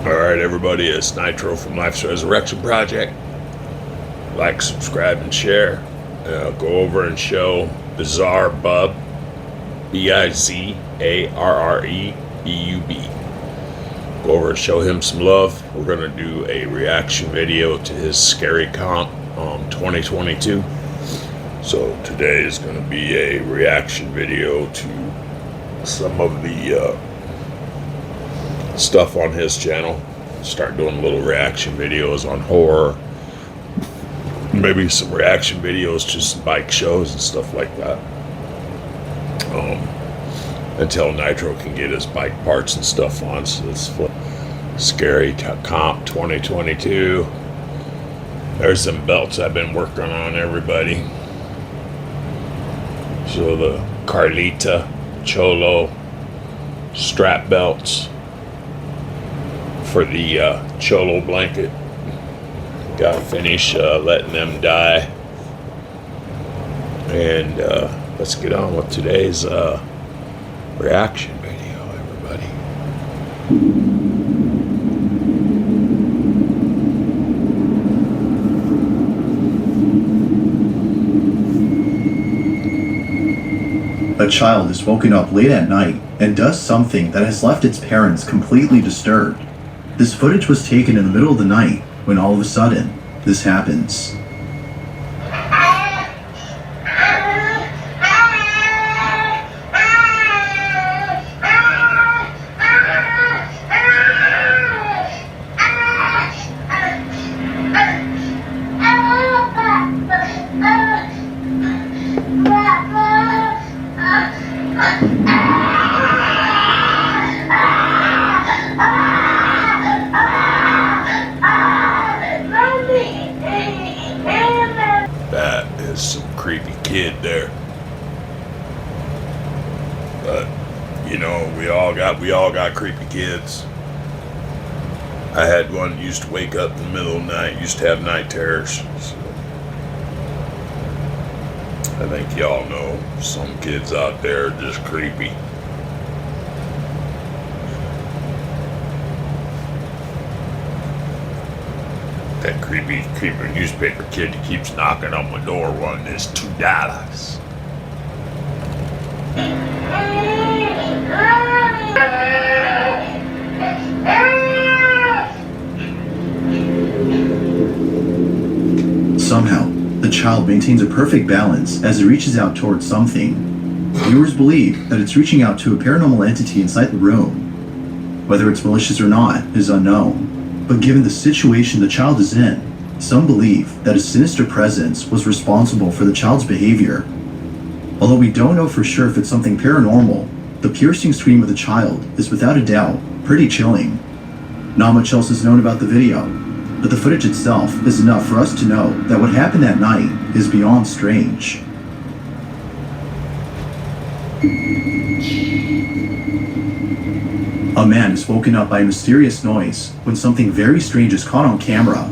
Alright, everybody, it's Nitro from Life's Resurrection Project. Like, subscribe, and share. Go over and show Bizarre Bub, Bizarrebeub. Go over and show him some love. We're going to do a reaction video to his Scary Comp 2022. So today is going to be a reaction video to some of the stuff on his channel. Start doing little reaction videos on horror, maybe some reaction videos to some bike shows and stuff like that, until Nitro can get his bike parts and stuff on. So it's Scary Comp 2022. There's some belts I've been working on, everybody. So the Carlita Cholo strap belts for the Cholo blanket. Gotta finish letting them die. And let's get on with today's reaction video, everybody. A child is woken up late at night and does something that has left its parents completely disturbed. This footage was taken in the middle of the night when all of a sudden, this happens. Some creepy kid there, but you know, we all got creepy kids. I had one that used to wake up in the middle of the night, used to have night terrors. So I think y'all know some kids out there are just creepy. That creepy newspaper kid that keeps knocking on my door wanting this $2. Somehow, the child maintains a perfect balance as it reaches out towards something. Viewers believe that it's reaching out to a paranormal entity inside the room. Whether it's malicious or not is unknown. But given the situation the child is in, some believe that a sinister presence was responsible for the child's behavior. Although we don't know for sure if it's something paranormal, the piercing scream of the child is without a doubt pretty chilling. Not much else is known about the video, but the footage itself is enough for us to know that what happened that night is beyond strange. A man is woken up by a mysterious noise when something very strange is caught on camera.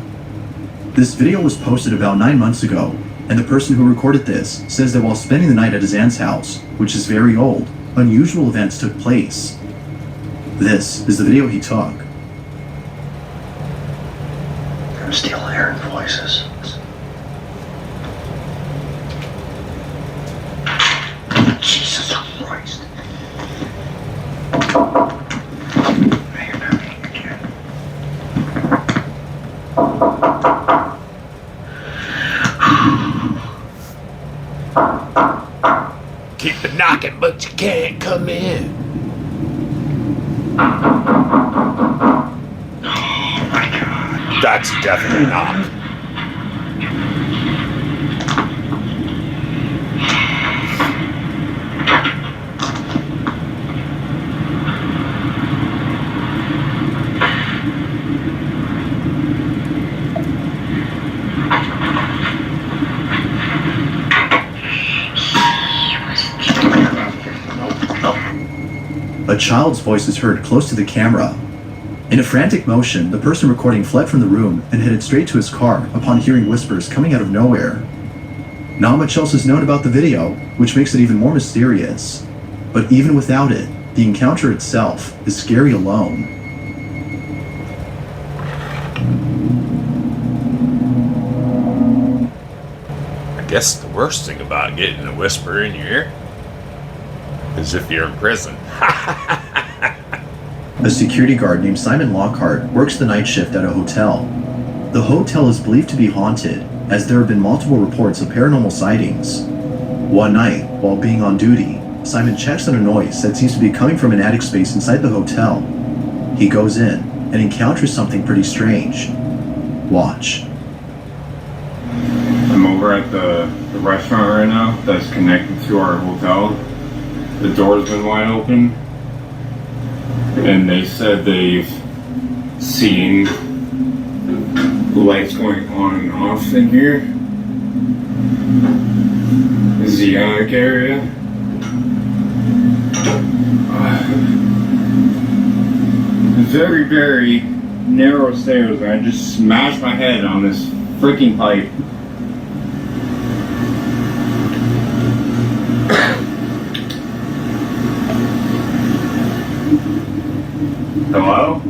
This video was posted about 9 months ago, and the person who recorded this says that while spending the night at his aunt's house, which is very old, unusual events took place. This is the video he took. I'm still hearing voices. Jesus Christ. Keep the knocking, but you can't come in. Oh my God. That's definitely not. A child's voice is heard close to the camera. In a frantic motion, the person recording fled from the room and headed straight to his car upon hearing whispers coming out of nowhere. Not much else is known about the video, which makes it even more mysterious. But even without it, the encounter itself is scary alone. Guess the worst thing about getting a whisper in your ear is if you're in prison. A security guard named Simon Lockhart works the night shift at a hotel. The hotel is believed to be haunted, as there have been multiple reports of paranormal sightings. One night, while being on duty, Simon checks on a noise that seems to be coming from an attic space inside the hotel. He goes in and encounters something pretty strange. Watch. I'm over at the restaurant right now that's connected to our hotel. The door's been wide open. And they said they've seen lights going on and off in here. This is the attic area. Very, very narrow stairs, and I just smashed my head on this freaking pipe. Hello?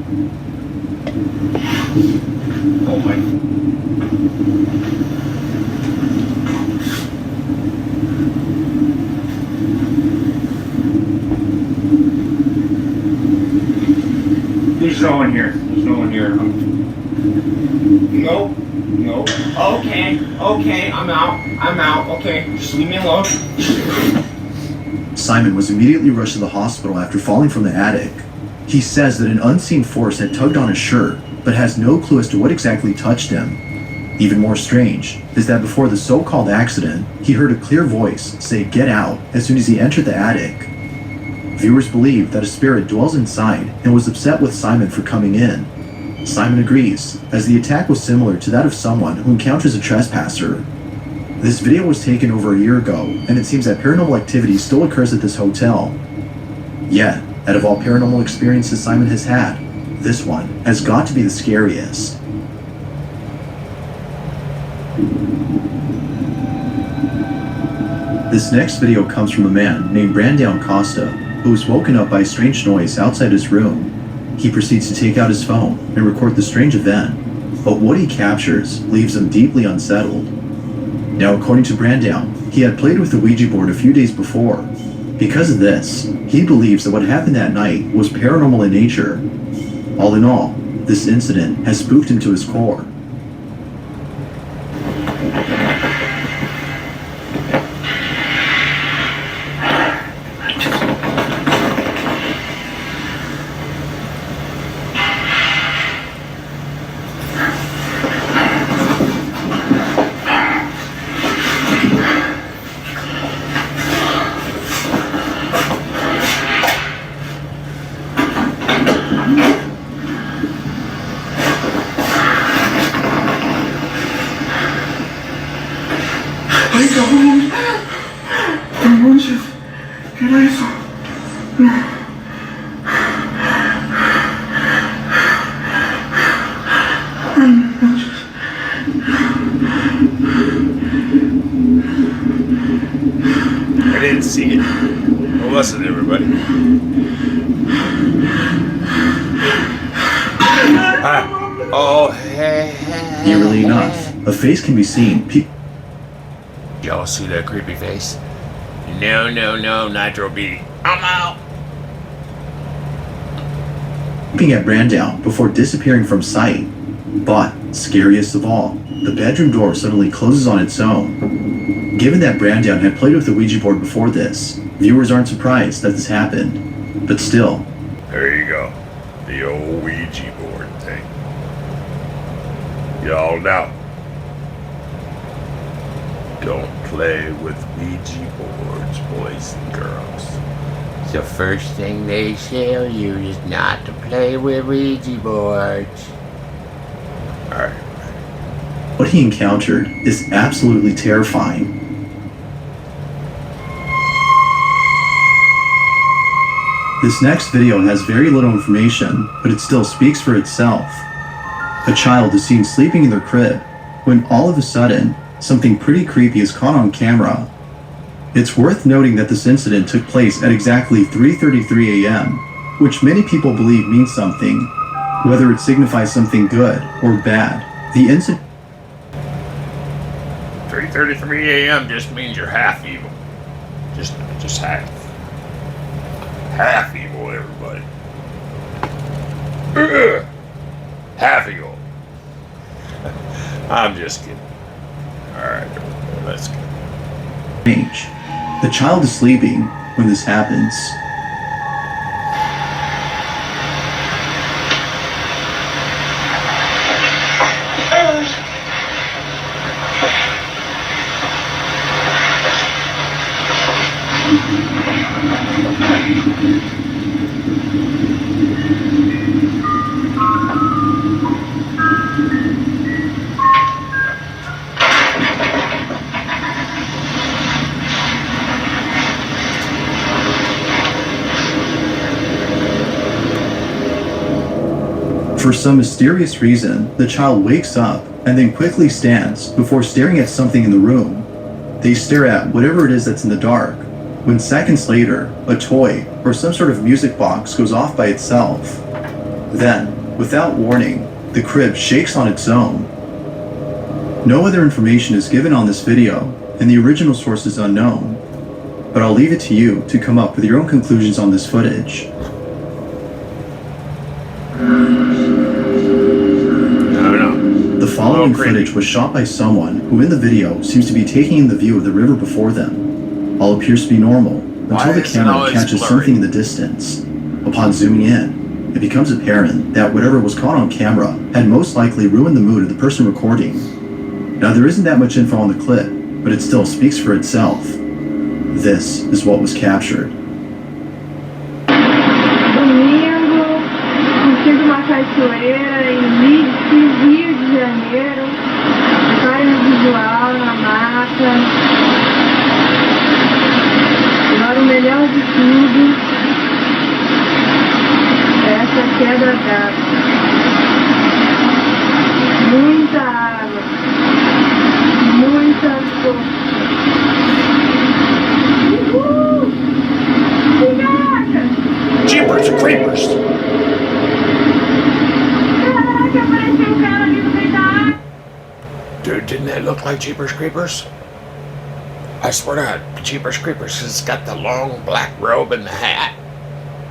Oh my. There's no one here. There's no one here. No. No. Okay. Okay. I'm out. Okay. Just leave me alone. Simon was immediately rushed to the hospital after falling from the attic. He says that an unseen force had tugged on his shirt, but has no clue as to what exactly touched him. Even more strange is that before the so-called accident, he heard a clear voice say "get out" as soon as he entered the attic. Viewers believe that a spirit dwells inside and was upset with Simon for coming in. Simon agrees, as the attack was similar to that of someone who encounters a trespasser. This video was taken over a year ago, and it seems that paranormal activity still occurs at this hotel. Yet, out of all paranormal experiences Simon has had, this one has got to be the scariest. This next video comes from a man named Brandon Costa, who was woken up by a strange noise outside his room. He proceeds to take out his phone and record the strange event, but what he captures leaves him deeply unsettled. Now, according to Brandon, he had played with the Ouija board a few days before. Because of this, he believes that what happened that night was paranormal in nature. All in all, this incident has spooked him to his core. I didn't see it. Well, listen, everybody. Hey. Eerily enough, a face can be seen Y'all see that creepy face? No, Nitro B. I'm out. peeping at Brandon before disappearing from sight. But, scariest of all, the bedroom door suddenly closes on its own. Given that Brandon had played with the Ouija board before this, viewers aren't surprised that this happened. But still, There you go. The old Ouija board thing. Y'all know. Don't play with Ouija boards, boys and girls. The first thing they tell you is not to play with Ouija boards. Alright. what he encountered is absolutely terrifying. This next video has very little information, but it still speaks for itself. A child is seen sleeping in their crib, when all of a sudden, something pretty creepy is caught on camera. It's worth noting that this incident took place at exactly 3:33 a.m., which many people believe means something, whether it signifies something good or bad. The incident 3:33 5:33 a.m. just means you're half evil. Just half. Half evil, everybody. Ugh. Half evil. I'm just kidding. Alright, let's go. Strange. The child is sleeping when this happens. For some mysterious reason, the child wakes up and then quickly stands before staring at something in the room. They stare at whatever it is that's in the dark, when seconds later, a toy or some sort of music box goes off by itself. Then, without warning, the crib shakes on its own. No other information is given on this video, and the original source is unknown, but I'll leave it to you to come up with your own conclusions on this footage. The following footage was shot by someone who in the video seems to be taking in the view of the river before them. All appears to be normal until the camera catches something in the distance. Upon zooming in, it becomes apparent that whatever was caught on camera had most likely ruined the mood of the person recording. Now there isn't that much info on the clip, but it still speaks for itself. This is what was captured. Curtindo uma cachoeira em Rio de Janeiro, praia visual na mata. Agora o melhor de tudo, essa queda d'água. Muita água, muita força. Caraca! Jeepers creepers! Dude, didn't that look like Jeepers Creepers? I swear to God, Jeepers Creepers has got the long black robe and the hat.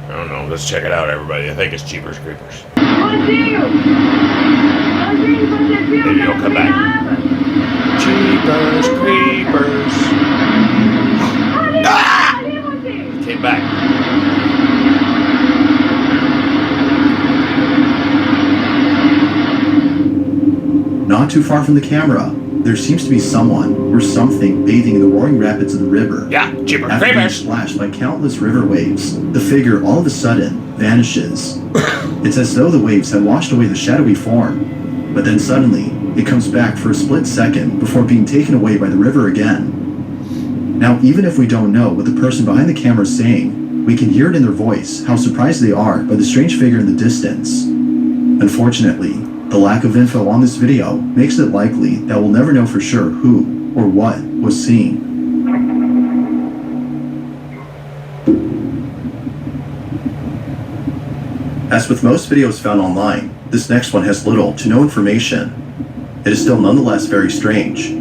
I don't know, let's check it out, everybody. I think it's Jeepers Creepers. Maybe he'll come back. Jeepers Creepers. Ah! Came back. Not too far from the camera, there seems to be someone or something bathing in the roaring rapids of the river. Yeah, Jeepers After being Creepers. splashed by countless river waves, the figure all of a sudden vanishes. It's as though the waves had washed away the shadowy form, but then suddenly it comes back for a split second before being taken away by the river again. Now, even if we don't know what the person behind the camera is saying, we can hear it in their voice how surprised they are by the strange figure in the distance. Unfortunately, the lack of info on this video makes it likely that we'll never know for sure who or what was seen. As with most videos found online, this next one has little to no information. It is still nonetheless very strange.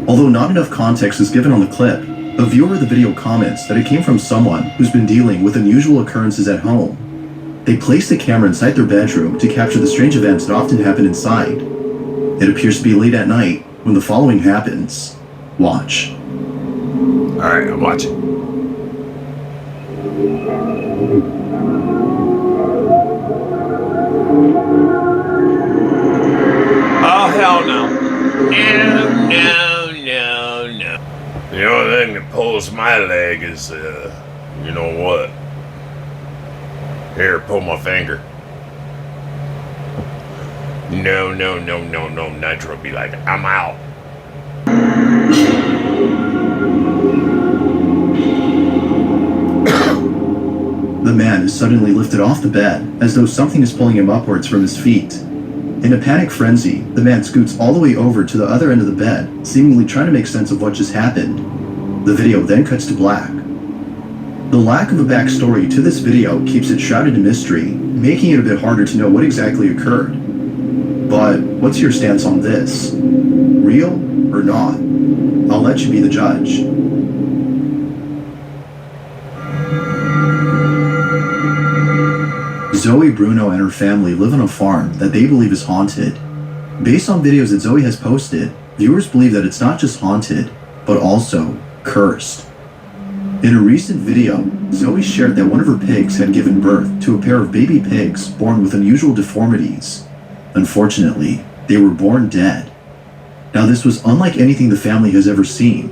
Although not enough context is given on the clip, a viewer of the video comments that it came from someone who's been dealing with unusual occurrences at home. They placed the camera inside their bedroom to capture the strange events that often happen inside. It appears to be late at night when the following happens. Watch. Alright, I'm watching. Oh, hell no. No. The only thing that pulls my leg is, you know what? Here, pull my finger. No. Nitro be like, I'm out. The man is suddenly lifted off the bed as though something is pulling him upwards from his feet. In a panic frenzy, the man scoots all the way over to the other end of the bed, seemingly trying to make sense of what just happened. The video then cuts to black. The lack of a backstory to this video keeps it shrouded in mystery, making it a bit harder to know what exactly occurred. But what's your stance on this? Real or not? I'll I'll let you be the judge. Zoe Bruno and her family live on a farm that they believe is haunted. Based on videos that Zoe has posted, viewers believe that it's not just haunted, but also cursed. In a recent video, Zoe shared that one of her pigs had given birth to a pair of baby pigs born with unusual deformities. Unfortunately, they were born dead. Now this was unlike anything the family has ever seen.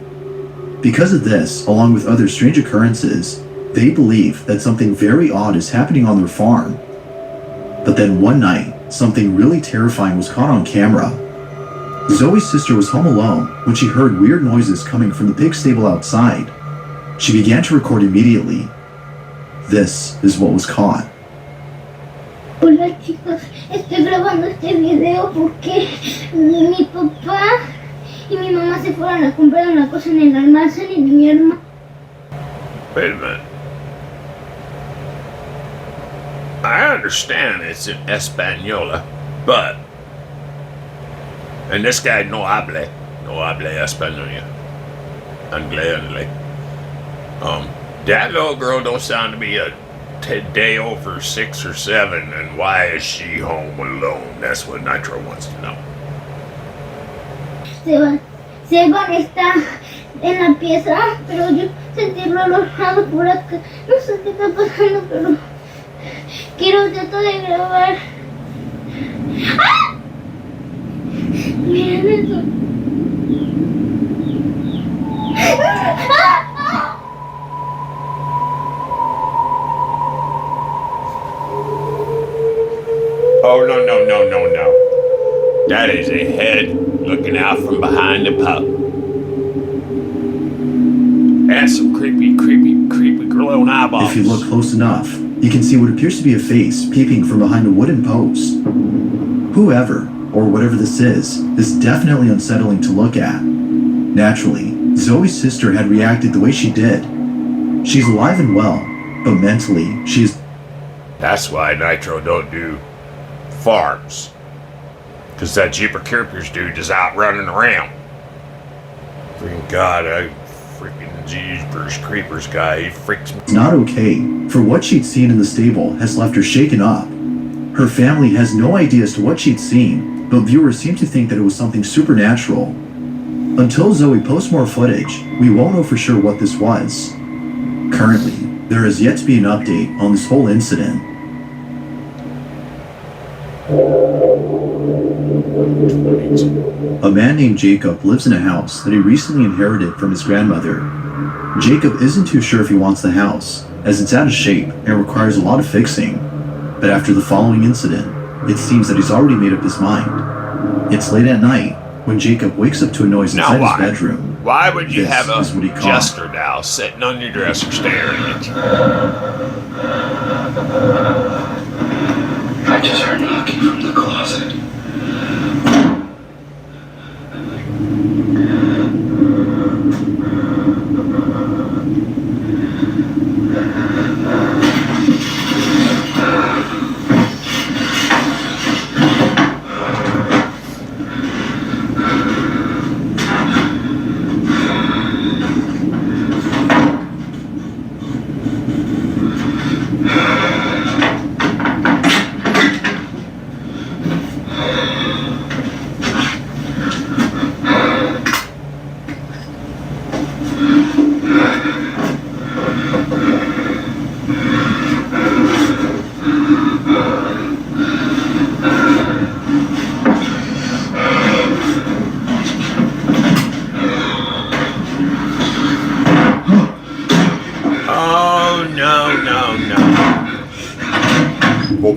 Because of this, along with other strange occurrences, they believe that something very odd is happening on their farm. But then one night, something really terrifying was caught on camera. Zoe's sister was home alone when she heard weird noises coming from the pig stable outside. She began to record immediately. This is what was caught. Hola chicos, estoy grabando este video porque mi papá y mi mamá se fueron a comprar una cosa en el almacén y mi hermano. Wait a minute. I understand it's in Española, but... And this guy no hable español. Anglais. That little girl don't sound to be a day over 6 or 7, and why is she home alone? That's what Nitro wants to know. Seban está en la pieza, pero yo sentirlo alojado por acá. No sé qué está pasando, pero quiero tratar de grabar. ¡Ah! Miren eso. Oh, no. That is a head looking out from behind the pup. That's some creepy glowing eyeballs. If you look close enough, you can see what appears to be a face peeping from behind a wooden post. Whoever, or whatever this is definitely unsettling to look at. Naturally, Zoe's sister had reacted the way she did. She's alive and well, but mentally, she is... That's why Nitro don't do farms. Because that Jeeper Creepers dude is out running around. Freaking God, Jeepers Creepers guy, he freaks me. not okay, for what she'd seen in the stable has left her shaken up. Her family has no idea as to what she'd seen, but viewers seem to think that it was something supernatural. Until Zoe posts more footage, we won't know for sure what this was. Currently, there has yet to be an update on this whole incident. A man named Jacob lives in a house that he recently inherited from his grandmother. Jacob isn't too sure if he wants the house, as it's out of shape and requires a lot of fixing. But after the following incident, it seems that he's already made up his mind. It's late at night when Jacob wakes up to a noise inside his bedroom. Why would you This have is what he a caught. jester doll sitting on your dresser staring at you? I just heard knocking from the closet.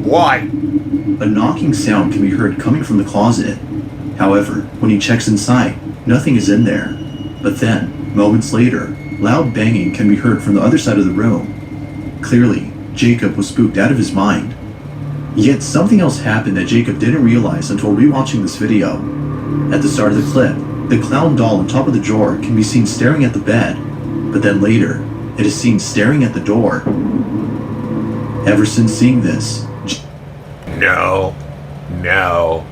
Why? A knocking sound can be heard coming from the closet. However, when he checks inside, nothing is in there. But then, moments later, loud banging can be heard from the other side of the room. Clearly, Jacob was spooked out of his mind. Yet something else happened that Jacob didn't realize until rewatching this video. At the start of the clip, the clown doll on top of the drawer can be seen staring at the bed, but then later, it is seen staring at the door. Ever since seeing this, No.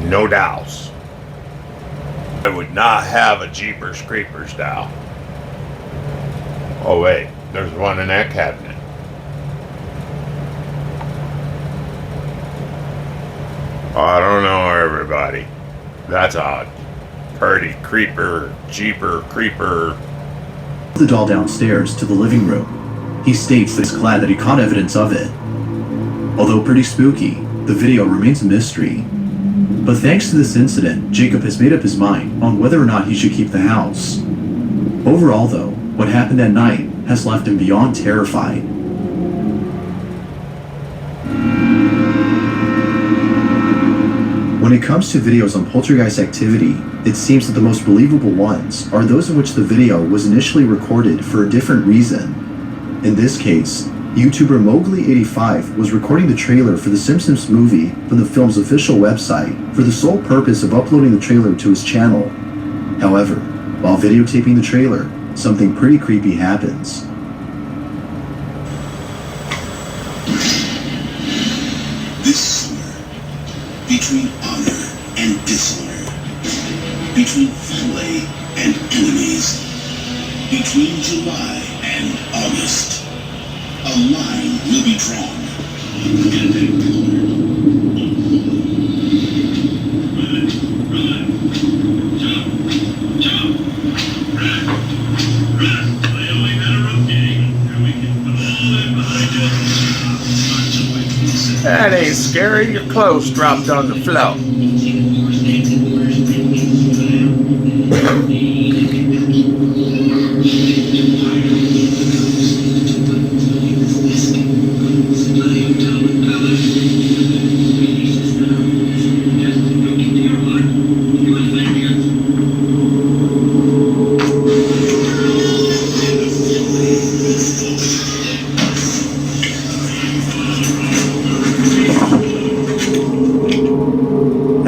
No dolls. I would not have a Jeepers Creepers doll. Oh wait, there's one in that cabinet. I don't know, everybody. That's a pretty creeper, Jeeper Creeper. The doll downstairs to the living room. He states that he's glad that he caught evidence of it. Although pretty spooky, the video remains a mystery. But thanks to this incident, Jacob has made up his mind on whether or not he should keep the house. Overall though, what happened that night has left him beyond terrified. When it comes to videos on poltergeist activity, it seems that the most believable ones are those in which the video was initially recorded for a different reason. In this case, YouTuber Mowgli85 was recording the trailer for the Simpsons movie from the film's official website for the sole purpose of uploading the trailer to his channel. However, while videotaping the trailer, something pretty creepy happens. This summer, between honor and dishonor, between family and enemies, between July and August, a line will be drawn. That ain't scary. Your clothes dropped on the floor.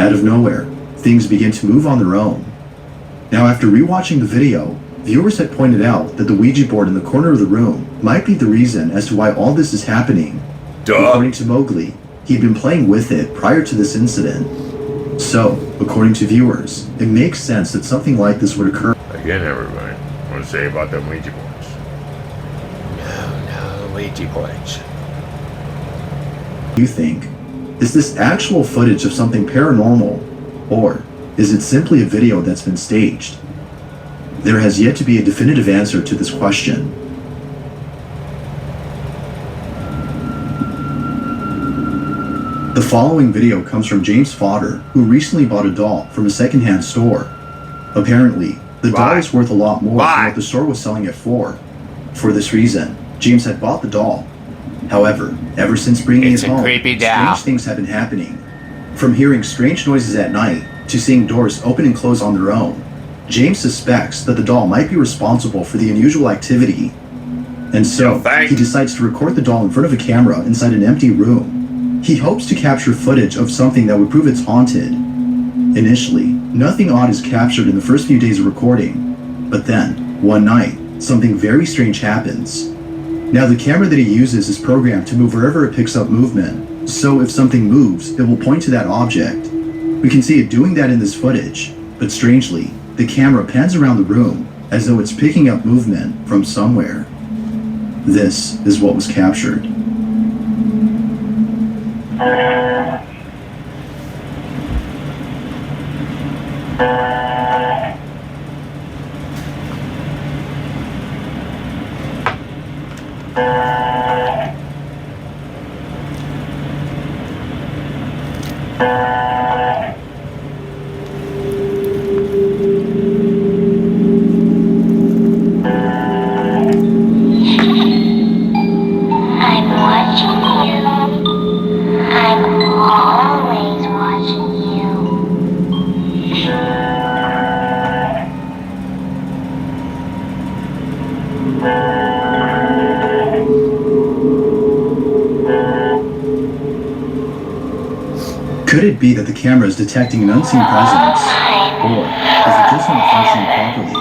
Out of nowhere, things begin to move on their own. Now, after rewatching the video, viewers had pointed out that the Ouija board in the corner of the room might be the reason as to why all this is happening. Duh. According to Mowgli, he'd been playing with it prior to this incident. So, according to viewers, it makes sense that something like this would occur. Again, everybody, what to say about them Ouija boards? No, Ouija boards. You think, is this actual footage of something paranormal, or is it simply a video that's been staged? There has yet to be a definitive answer to this question. The following video comes from James Fodder, who recently bought a doll from a secondhand store. Apparently, the doll Why? is worth a lot more Why? than what the store was selling it for. For this reason, James had bought the doll. However, ever since bringing It's it a home, creepy doll. strange things have been happening. From hearing strange noises at night to seeing doors open and close on their own, James suspects that the doll might be responsible for the unusual activity. And so, You think? he decides to record the doll in front of a camera inside an empty room. He hopes to capture footage of something that would prove it's haunted. Initially, nothing odd is captured in the first few days of recording. But then, one night, something very strange happens. Now, the camera that he uses is programmed to move wherever it picks up movement, so if something moves, it will point to that object. We can see it doing that in this footage, but strangely, the camera pans around the room as though it's picking up movement from somewhere. This is what was captured. I'm watching you. I'm always watching you. Could it be that the camera is detecting an unseen presence? Or is it just not functioning properly?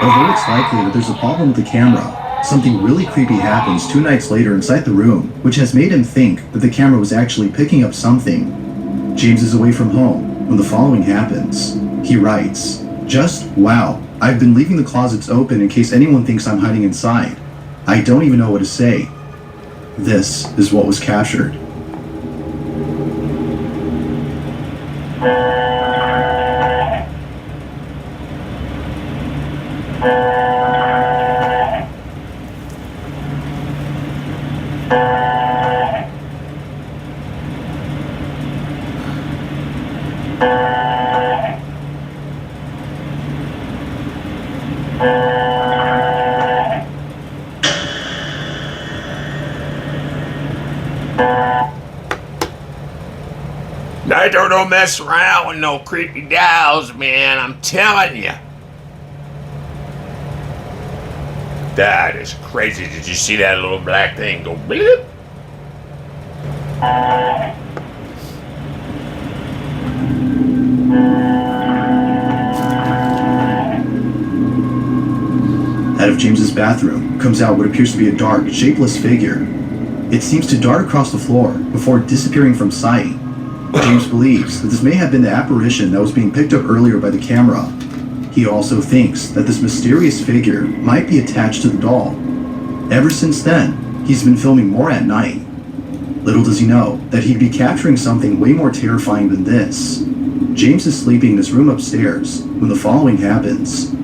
Although it's likely that there's a problem with the camera, something really creepy happens 2 nights later inside the room, which has made him think that the camera was actually picking up something. James is away from home when the following happens. He writes, "Just wow, I've been leaving the closets open in case anyone thinks I'm hiding inside. I don't even know what to say." This is what was captured. Nitro don't mess around with no creepy dolls, man. I'm telling you. That is crazy. Did you see that little black thing go bloop? Out of James's bathroom comes out what appears to be a dark, shapeless figure. It seems to dart across the floor before disappearing from sight. James believes that this may have been the apparition that was being picked up earlier by the camera. He also thinks that this mysterious figure might be attached to the doll. Ever since then, he's been filming more at night. Little does he know that he'd be capturing something way more terrifying than this. James is sleeping in his room upstairs when the following happens.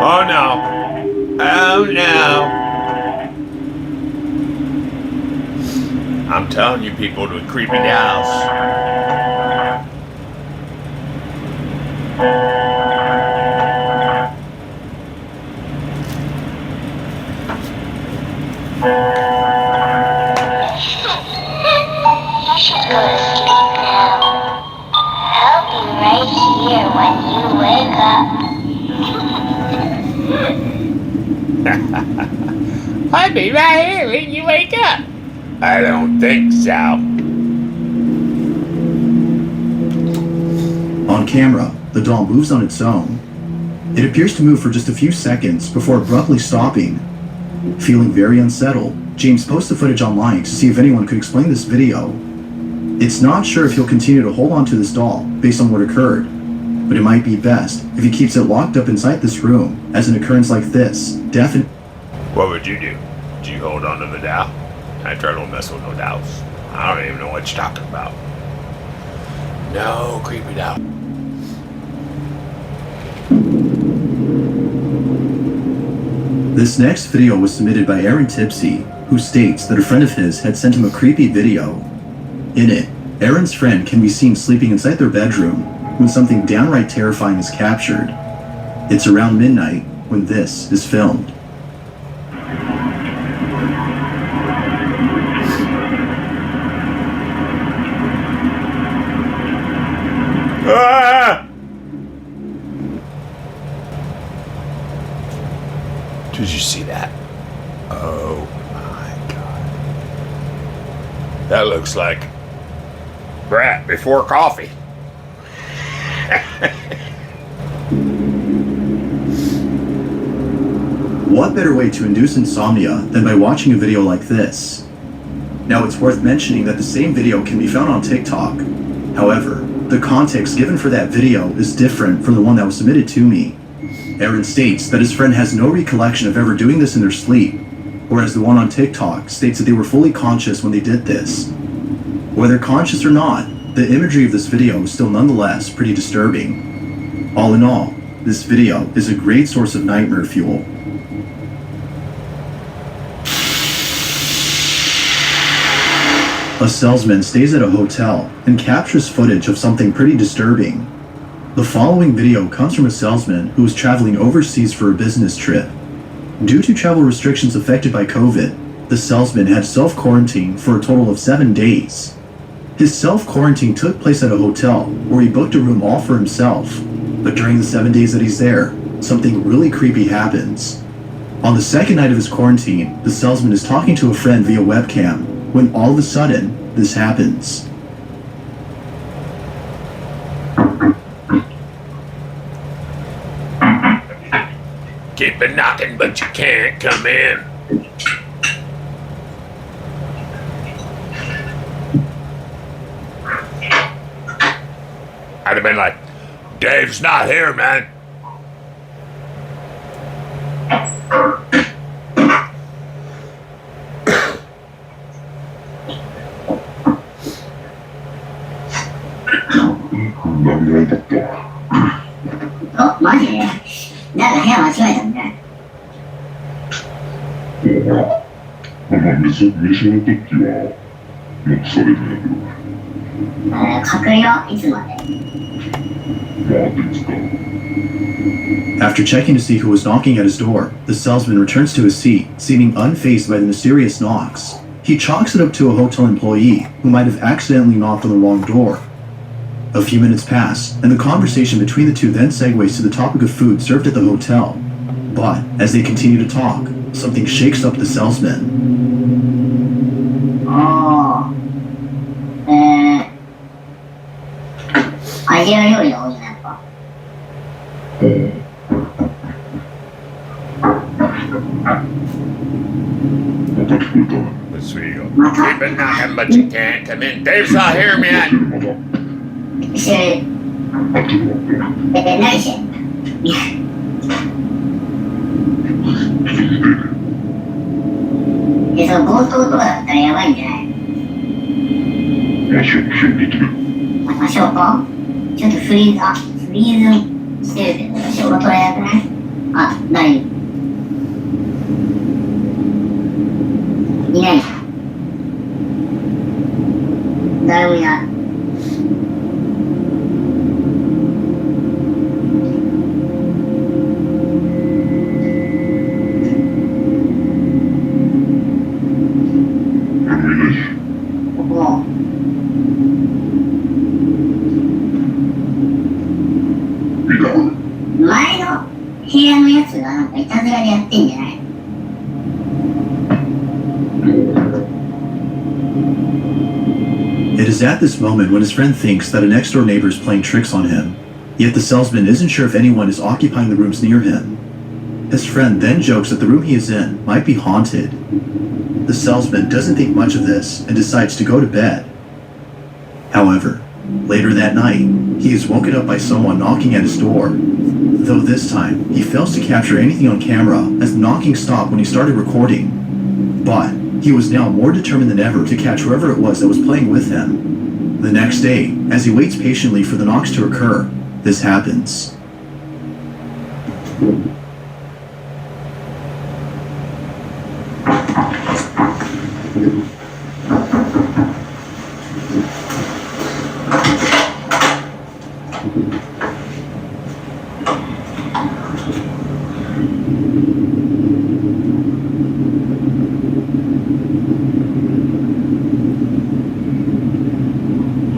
Oh no. Oh no. I'm telling you people with creepy dolls. You should go to sleep now. I'll be right here when you wake up. I'll be right here when you wake up. I don't think so. On camera, the doll moves on its own. It appears to move for just a few seconds before abruptly stopping. Feeling very unsettled, James posts the footage online to see if anyone could explain this video. It's not sure if he'll continue to hold on to this doll based on what occurred, but it might be best if he keeps it locked up inside this room, as an occurrence like this definitely. What would you do? Do you hold on to the doll? I try to mess with no dolls. I don't even know what you're talking about. No creepy doll. This next video was submitted by Aaron Tipsy, who states that a friend of his had sent him a creepy video. In it, Aaron's friend can be seen sleeping inside their bedroom when something downright terrifying is captured. It's around midnight when this is filmed. Ah! Did you see that? Oh my god. That looks like brat before coffee. What better way to induce insomnia than by watching a video like this? Now, it's worth mentioning that the same video can be found on TikTok. However, the context given for that video is different from the one that was submitted to me. Aaron states that his friend has no recollection of ever doing this in their sleep, whereas the one on TikTok states that they were fully conscious when they did this. Whether conscious or not, the imagery of this video is still nonetheless pretty disturbing. All in all, this video is a great source of nightmare fuel. A salesman stays at a hotel and captures footage of something pretty disturbing. The following video comes from a salesman who was traveling overseas for a business trip. Due to travel restrictions affected by COVID, the salesman had self-quarantine for a total of 7 days. His self-quarantine took place at a hotel where he booked a room all for himself. But during the 7 days that he's there, something really creepy happens. On the second night of his quarantine, the salesman is talking to a friend via webcam when all of a sudden, this happens. Keep it knocking, but you can't come in. I'd have been like, Dave's not here, man. Oh, マジでなんか部屋間違えたんだよ。飯の時はノックされるんだけど、隔離はいつまで？まあいつか。 After checking to see who was knocking at his door, the salesman returns to his seat, seeming unfazed by the mysterious knocks. He chalks it up to a hotel employee who might have accidentally knocked on the wrong door. A few minutes pass, and the conversation between the two then segues to the topic of food served at the hotel. But, as they continue to talk, something shakes up the salesman. アジア料理が多いな、やっぱ。Let's see you go. Keep it knocking, but you can't come in. Dave's not here, man. してる。何してんで、その強盗とかだったらやばいんじゃない？まあ証拠できる。証拠？ちょっとフリーズしてるけど、証拠取れなくない？あ、誰？いないじゃん。誰もいない。前の部屋のやつがなんかいたずらでやってんじゃない？ It is at this moment when his friend thinks that a next-door neighbor is playing tricks on him, yet the salesman isn't sure if anyone is occupying the rooms near him. His friend then jokes that the room he is in might be haunted. The salesman doesn't think much of this and decides to go to bed. However, later that night, he is woken up by someone knocking at his door. Though this time, he fails to capture anything on camera as the knocking stopped when he started recording. But he was now more determined than ever to catch whoever it was that was playing with him. The next day, as he waits patiently for the knocks to occur, this happens.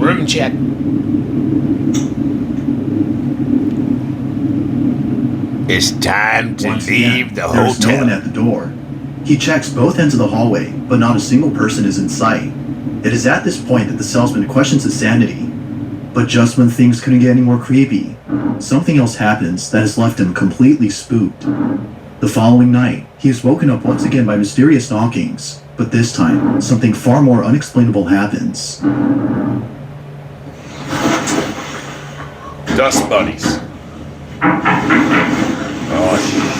Room check. It's time to Once leave again, the there is no one hotel. at the door. He checks both ends of the hallway, but not a single person is in sight. It is at this point that the salesman questions his sanity. But just when things couldn't get any more creepy, something else happens that has left him completely spooked. The following night, he is woken up once again by mysterious knockings, but this time, something far more unexplainable happens. Dust buddies. Oh, shoot.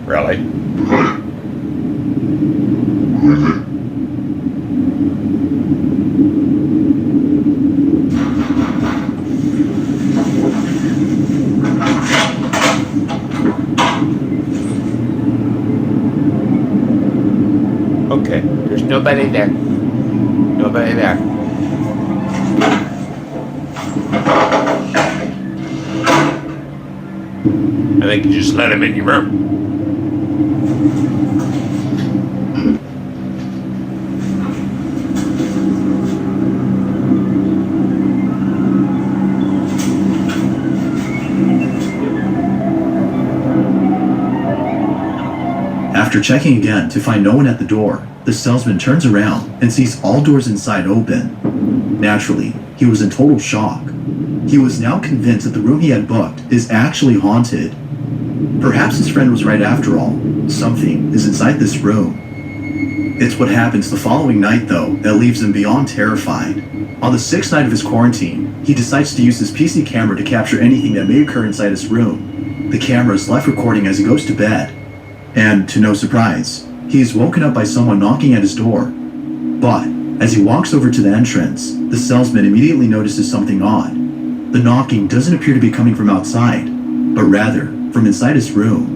Really? Okay, there's nobody there. Nobody there. I think you just let him in your room. After checking again to find no one at the door, the salesman turns around and sees all doors inside open. Naturally, he was in total shock. He was now convinced that the room he had booked is actually haunted. Perhaps his friend was right after all. Something is inside this room. It's what happens the following night, though, that leaves him beyond terrified. On the 6th night of his quarantine, he decides to use his PC camera to capture anything that may occur inside his room. The camera is left recording as he goes to bed. And, to no surprise, he is woken up by someone knocking at his door. But, as he walks over to the entrance, the salesman immediately notices something odd. The knocking doesn't appear to be coming from outside, but rather from inside his room.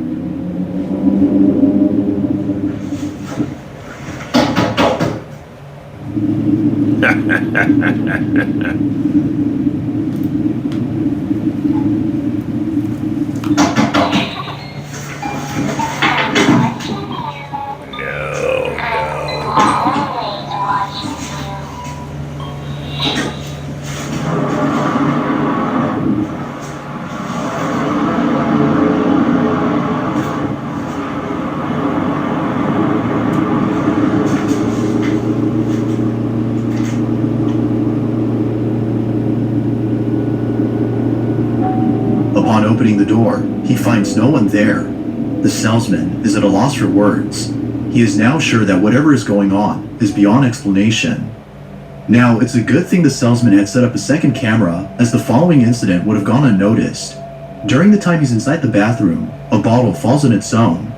Upon opening the door, he finds no one there. The salesman is at a loss for words. He is now sure that whatever is going on is beyond explanation. Now, it's a good thing the salesman had set up a second camera, as the following incident would have gone unnoticed. During the time he's inside the bathroom, a bottle falls on its own.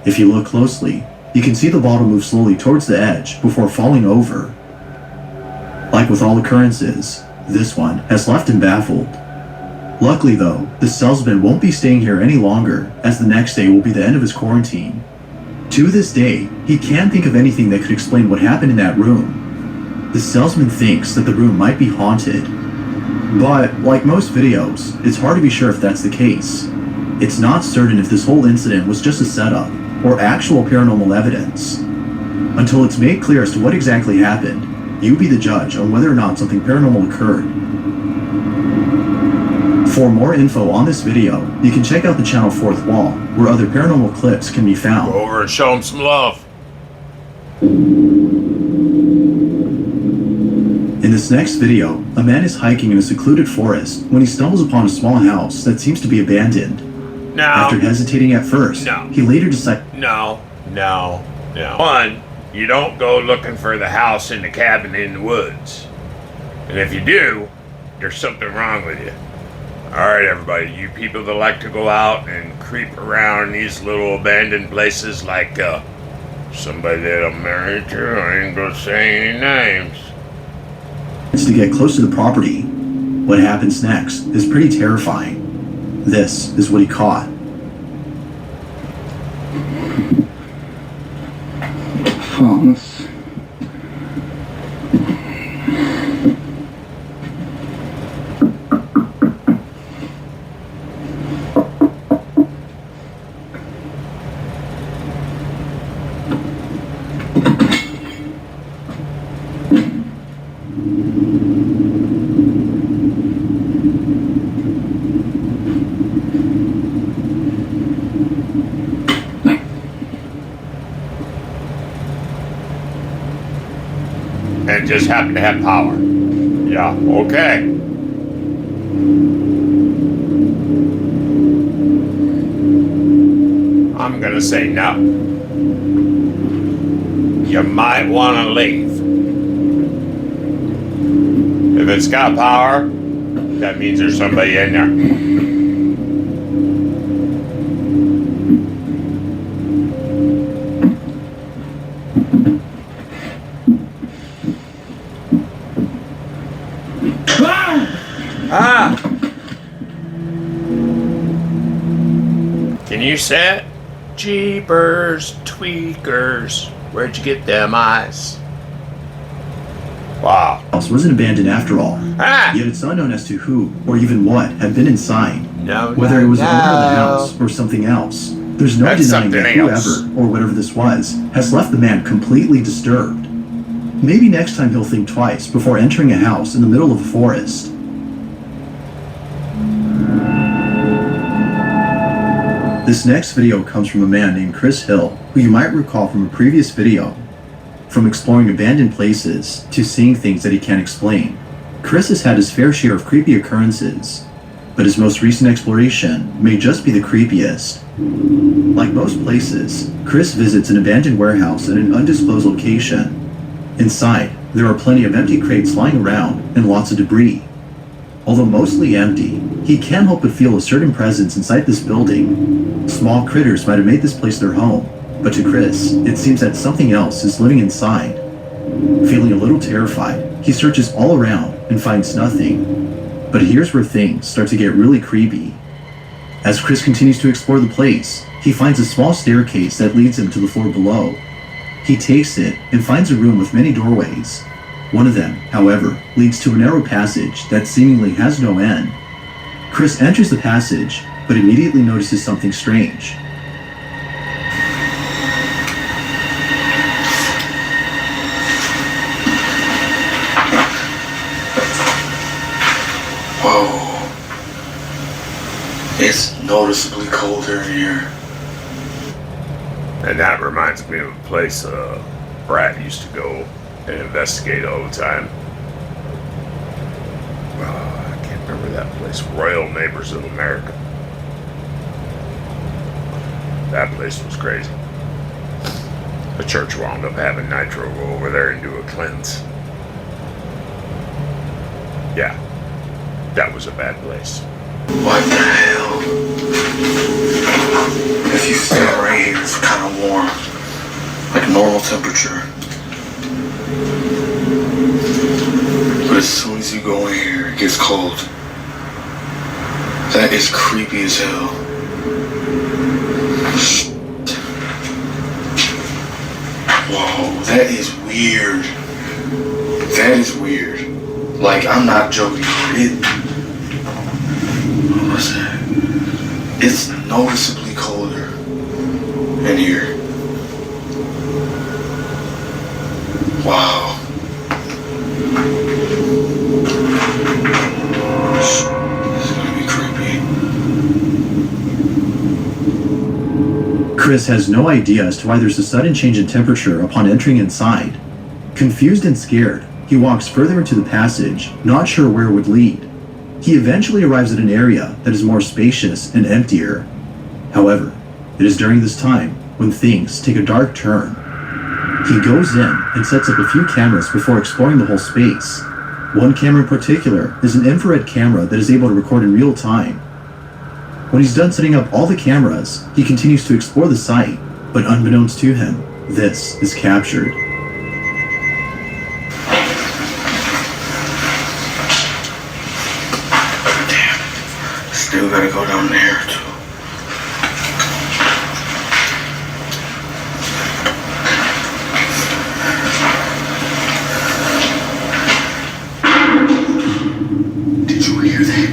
If you look closely, you can see the bottle move slowly towards the edge before falling over. Like with all occurrences, this one has left him baffled. Luckily though, the salesman won't be staying here any longer, as the next day will be the end of his quarantine. To this day, he can't think of anything that could explain what happened in that room. The salesman thinks that the room might be haunted. But, like most videos, it's hard to be sure if that's the case. It's not certain if this whole incident was just a setup, or actual paranormal evidence. Until it's made clear as to what exactly happened, you be the judge on whether or not something paranormal occurred. For more info on this video, you can check out the channel Fourth Wall, where other paranormal clips can be found. Go over and show him some love. In this next video, a man is hiking in a secluded forest when he stumbles upon a small house that seems to be abandoned. No. After hesitating at first, No. he later decides... No. One, you don't go looking for the house in the cabin in the woods. And if you do, there's something wrong with you. Alright everybody, you people that like to go out and creep around these little abandoned places like somebody that I'm married to, I ain't gonna say any names. to get close to the property. What happens next is pretty terrifying. This is what he caught. Phones. And just happen to have power. Yeah, okay. I'm gonna say no. You might want to leave. If it's got power, that means there's somebody in there. Ah! Can you say it? Jeepers, tweakers. Where'd you get them eyes? Wow. House wasn't abandoned after all. Ah! Yet it's unknown as to who or even what had been inside. No, Whether it was the owner of the house or something else. There's no That's denying that something else. whoever or whatever this was has left the man completely disturbed. Maybe next time he'll think twice before entering a house in the middle of a forest. This next video comes from a man named Chris Hill, who you might recall from a previous video. From exploring abandoned places to seeing things that he can't explain. Chris has had his fair share of creepy occurrences, but his most recent exploration may just be the creepiest. Like most places, Chris visits an abandoned warehouse in an undisclosed location. Inside, there are plenty of empty crates lying around and lots of debris. Although mostly empty, he can't help but feel a certain presence inside this building. Small critters might have made this place their home, but to Chris, it seems that something else is living inside. Feeling a little terrified, he searches all around and finds nothing. But here's where things start to get really creepy. As Chris continues to explore the place, he finds a small staircase that leads him to the floor below. He takes it and finds a room with many doorways. One of them, however, leads to a narrow passage that seemingly has no end. Chris enters the passage, but immediately notices something strange. Whoa. It's noticeably colder in here. And that reminds me of a place Brad used to go and investigate all the time. I can't remember that place. Royal Neighbors of America. That place was crazy. The church wound up having Nitro go over there and do a cleanse. Yeah, that was a bad place. What the hell? If you stand right here, it's kind of warm. Like normal temperature. But as soon as you go in here, it gets cold. That is creepy as hell. Whoa, that is weird. That is weird. Like, I'm not joking. What was that? It's noticeably colder in here. Wow. This is gonna be creepy. Chris has no idea as to why there's a sudden change in temperature upon entering inside. Confused and scared, he walks further into the passage, not sure where it would lead. He eventually arrives at an area that is more spacious and emptier. However, it is during this time when things take a dark turn. He goes in and sets up a few cameras before exploring the whole space. One camera in particular is an infrared camera that is able to record in real time. When he's done setting up all the cameras, he continues to explore the site, but unbeknownst to him, this is captured. Still gotta go down there too. Did you hear that?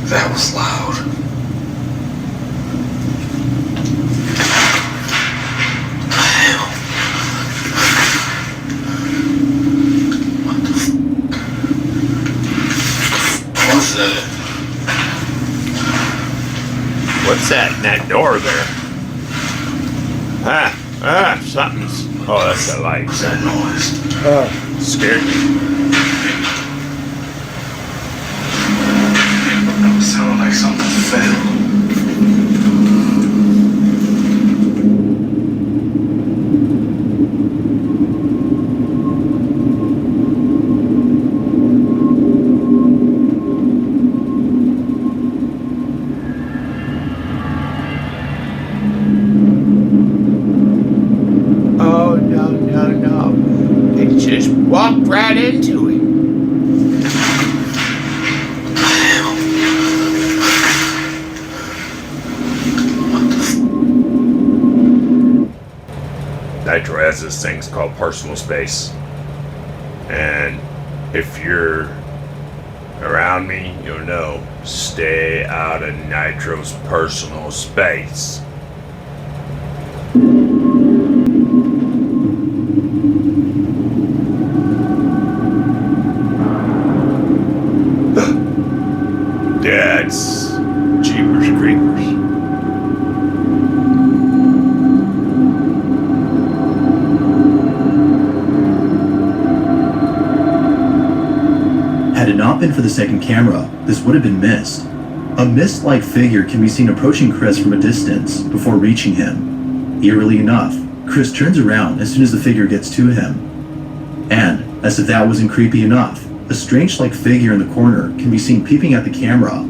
That was loud. What the hell? What the What's that? What's that in that door there? Something's... Oh, that's the light. What's that noise? Scared me. It sounded like something fell. Oh, no. It just walked right into it. Nitro has this thing called personal space. And if you're around me, you'll know. Stay out of Nitro's personal space. That's Jeepers Creepers. not been for the second camera, this would have been missed. A mist-like figure can be seen approaching Chris from a distance before reaching him. Eerily enough, Chris turns around as soon as the figure gets to him. And, as if that wasn't creepy enough, a strange-like figure in the corner can be seen peeping at the camera.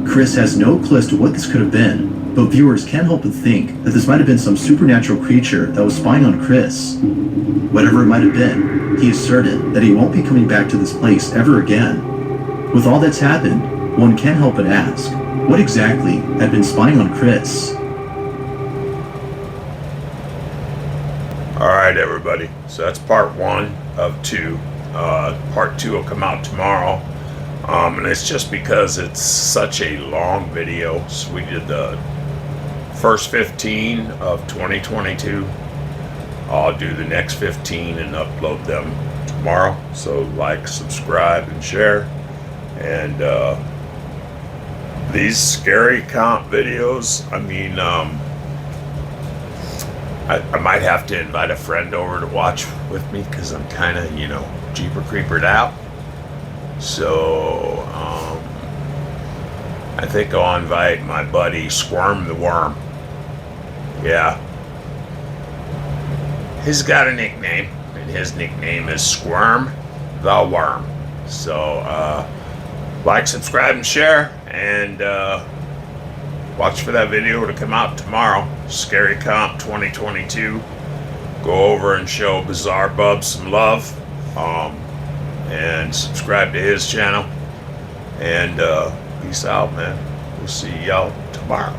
Chris has no clue as to what this could have been, but viewers can't help but think that this might have been some supernatural creature that was spying on Chris. Whatever it might have been, he is certain that he won't be coming back to this place ever again. With all that's happened, one can't help but ask, what exactly had been spying on Chris? Alright, everybody. So that's part 1 of 2. Part 2 will come out tomorrow. And it's just because it's such a long video. So we did the first 15 of 2022. I'll do the next 15 and upload them tomorrow. So like, subscribe, and share. And these scary comp videos, I mean, I might have to invite a friend over to watch with me because I'm kind of, Jeeper Creepered out. So, I think I'll invite my buddy Squirm the Worm. Yeah. He's got a nickname, and his nickname is Squirm the Worm. So, like, subscribe, and share, and watch for that video to come out tomorrow. Scary Comp 2022. Go over and show Bizarre Bub some love. And subscribe to his channel. And peace out, man. We'll see y'all tomorrow.